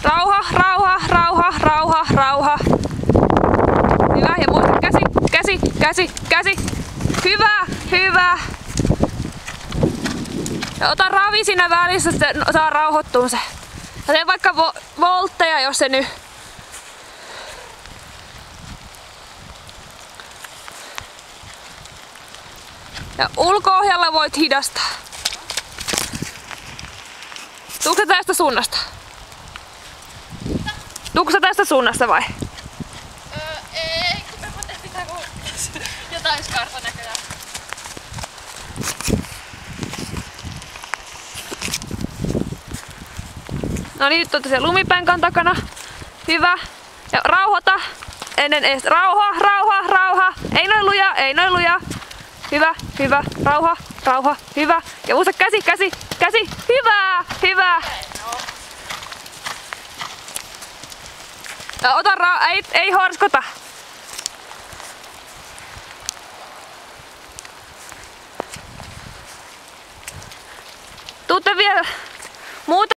Rauha, rauha, rauha, rauha, rauha. Hyvä, ja muista käsi, käsi, käsi, käsi. Hyvä, hyvä. Ja ota ravi siinä välissä, että saa rauhoittua se. Ja tee vaikka voltteja, jos se nyt. Ja ulko-ohjalla voit hidastaa. Tuutko tästä suunnasta? Tuutko sä tästä suunnasta vai? Ei, kun me pitää jotain skarta näköjään. No niin, nyt olette siellä lumipenkan takana. Hyvä. Ja rauhoita. Ennen ees. Rauha, rauha, rauha. Ei noin luja, ei noin luja. Hyvä, hyvä. Rauha, rauha. Hyvä. Ja muista käsi, käsi, käsi. Hyvä, hyvä. Ja ota ei horskota. Tuutte vielä muuta.